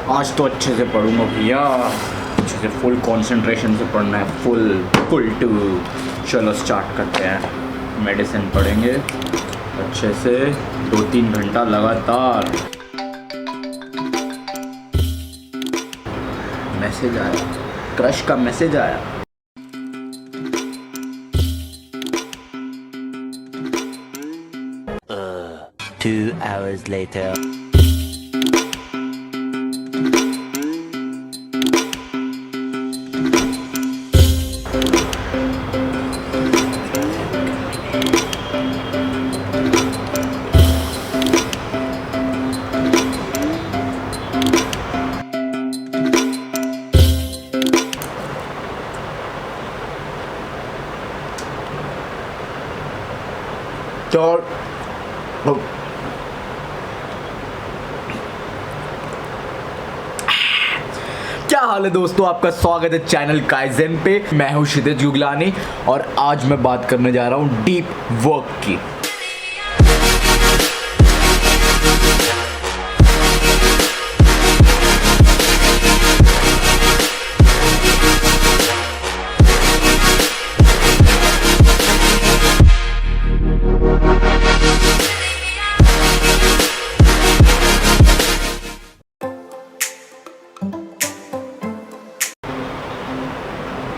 आज तो अच्छे से पढ़ूंगा भैया, अच्छे से फुल कंसंट्रेशन से पढ़ना है, फुल टू। चलो स्टार्ट करते हैं। मेडिसिन पढ़ेंगे अच्छे से 2-3 घंटा लगातार। मैसेज आया, क्रश का मैसेज आया। Two hours later. चल क्या हाल है दोस्तों, आपका स्वागत है चैनल काइज़ेन पे। मैं हूं क्षितिज गुगलानी और आज मैं बात करने जा रहा हूं डीप वर्क की।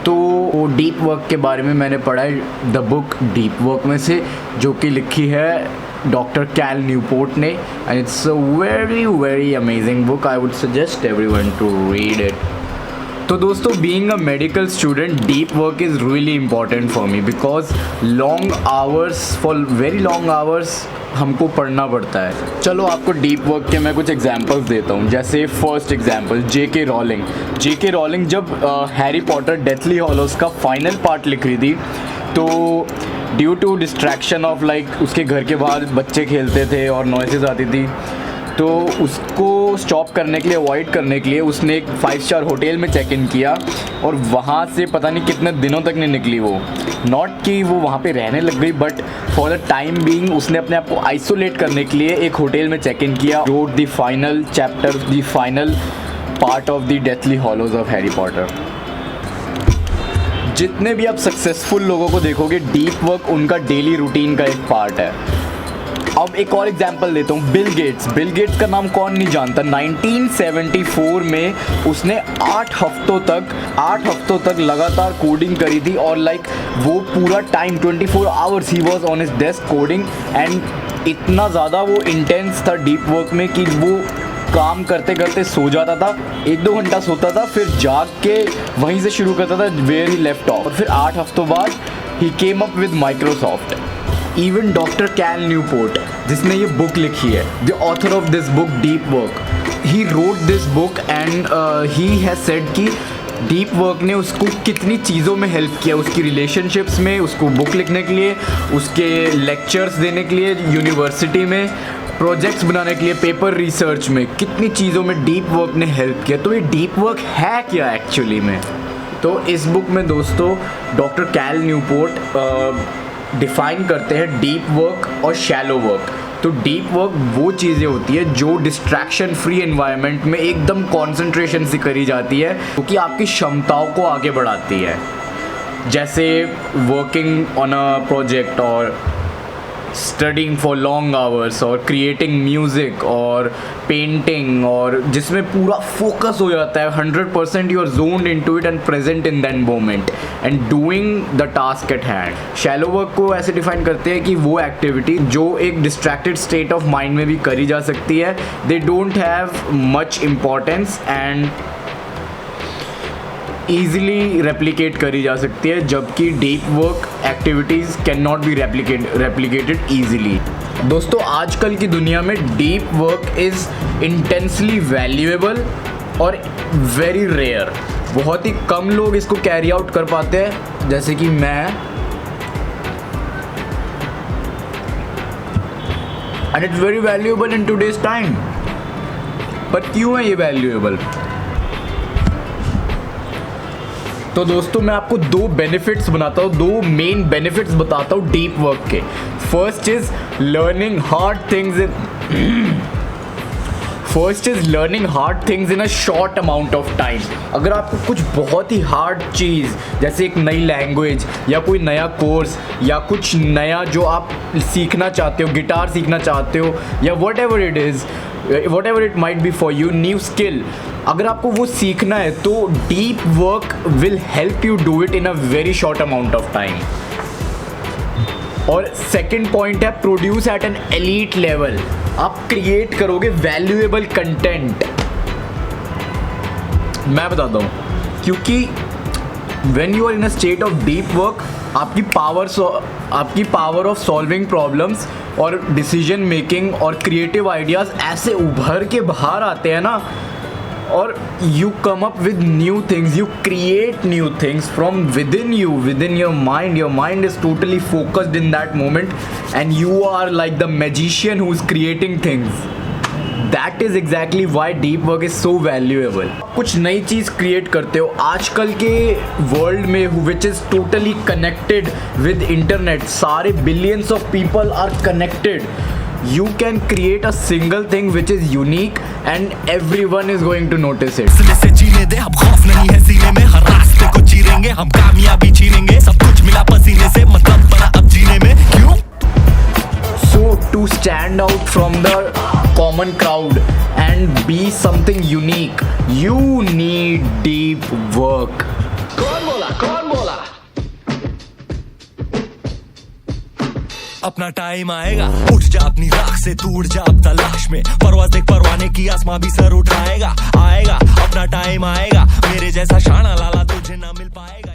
तो डीप वर्क के बारे में मैंने पढ़ा है द बुक डीप वर्क में से, जो कि लिखी है डॉक्टर कैल न्यूपोर्ट ने, and it's a very amazing book. I would suggest everyone to read it. तो दोस्तों, being a medical student, deep work is really important for me because very long hours हमको पढ़ना पड़ता है। चलो आपको deep work के मैं कुछ एग्जांपल्स देता हूँ। जैसे फर्स्ट एग्जांपल, जेके रॉलिंग जब हैरी पॉटर डेथली हॉलोज का फाइनल पार्ट लिख रही थी, तो ड्यू टू डिस्ट्रैक्शन ऑफ उसके घर के बाहर बच्चे खेलते थे और नॉइसेस आती थी, तो उसको स्टॉप करने के लिए, अवॉइड करने के लिए उसने एक 5 स्टार होटल में चेक इन किया और वहाँ से पता नहीं कितने दिनों तक नहीं निकली वो। नॉट कि वो वहाँ पे रहने लग गई, but for the time being उसने अपने आप को आइसोलेट करने के लिए एक होटल में चेक इन किया। Wrote the final chapter, the final part of the Deathly Hallows of Harry Potter. जितने भी आप सक्सेसफुल लोगों को देखोगे, डीप वर्क उनका डेली रूटीन का एक पार्ट है। अब एक और एग्जांपल देता हूँ, बिल गेट्स का नाम कौन नहीं जानता। 1974 में उसने 8 हफ्तों तक लगातार कोडिंग करी थी और वो पूरा time 24 hours he was on his desk coding, and इतना ज़्यादा वो इंटेंस था डीप वर्क में कि वो काम करते करते सो जाता था, 1-2 घंटा सोता था, फिर जाग के वहीं से शुरू करता था वेयर ही लेफ्ट ऑफ, और फिर 8 हफ्तों बाद ही came up with Microsoft. Even doctor Cal Newport, जिसने ये बुक लिखी है, the author of this book deep work, he wrote this book and he has said कि डीप वर्क ने उसको कितनी चीज़ों में हेल्प किया, उसकी रिलेशनशिप्स में, उसको बुक लिखने के लिए, उसके लेक्चर्स देने के लिए यूनिवर्सिटी में, प्रोजेक्ट्स बनाने के लिए, पेपर रिसर्च में, कितनी चीज़ों में डीप वर्क ने हेल्प किया। तो ये डीप वर्क है क्या एक्चुअली में? तो इस बुक में दोस्तों डॉक्टर कैल न्यूपोर्ट डिफाइन करते हैं डीप वर्क और शैलो वर्क। तो डीप वर्क वो चीज़ें होती है जो डिस्ट्रैक्शन फ्री एनवायरनमेंट में एकदम कंसंट्रेशन से करी जाती है, क्योंकि आपकी क्षमताओं को आगे बढ़ाती है। जैसे वर्किंग ऑन अ प्रोजेक्ट और स्टडिंग फॉर लॉन्ग आवर्स और क्रिएटिंग म्यूज़िक और पेंटिंग, और जिसमें पूरा फोकस हो जाता है 100%, you are zoned into it and present in that moment and doing the task at hand. Shallow work को ऐसे डिफाइन करते हैं कि वो एक्टिविटी जो एक डिस्ट्रैक्टेड स्टेट ऑफ माइंड में भी करी जा सकती है, they don't have much importance and easily replicate करी जा सकती है, जबकि deep work activities can not be replicated easily. दोस्तों, आजकल की दुनिया में deep work is intensely valuable और वेरी रेयर। बहुत ही कम लोग इसको कैरी आउट कर पाते हैं, जैसे कि मैं, and it's very valuable in today's time. पर क्यों है ये वैल्यूएबल? तो दोस्तों, मैं आपको 2 बेनिफिट्स बनाता हूँ, 2 मेन बेनिफिट्स बताता हूँ डीप वर्क के। First is learning hard things first is learning hard things in a short amount of time. अगर आपको कुछ बहुत ही हार्ड चीज़ जैसे एक नई लैंग्वेज या कोई नया कोर्स या कुछ नया जो आप सीखना चाहते हो, गिटार सीखना चाहते हो या whatever it is, whatever it might be for you, new skill, अगर आपको वो सीखना है तो deep work will help you do it in a very short amount of time. और सेकेंड पॉइंट है produce at an elite level. आप create करोगे वैल्यूएबल कंटेंट। मैं बताता हूँ, क्योंकि when you are in a state of deep work आपकी power of solving problems और डिसीजन मेकिंग और क्रिएटिव आइडियाज़ ऐसे उभर के बाहर आते हैं ना, और you come up with new things, you create new things from within you, within your mind is totally focused in that moment and you are like the magician who's creating things. That is exactly why deep work is so valuable. कुछ नई चीज़ create करते हो आजकल के world में which is totally connected with internet, सारे billions of people are connected. You can create a single thing which is unique and everyone is going to notice it. से जीने दे, अब खौफ नहीं है सीने में, हर रास्ते को चीरेंगे, हम कामयाबी छीनेंगे, सब कुछ मिला पसीने से, मतलब बना अब जीने में, क्यों? So to stand out from the common crowd and be something unique, you need deep work. कौन बोला? अपना टाइम आएगा, उठ जा अपनी राख से, तू उड़ जा अब तलाश में, परवाज़ देख परवाने की, आसमां भी सर उठाएगा, आएगा अपना टाइम आएगा, मेरे जैसा शाना लाला तुझे ना मिल पाएगा।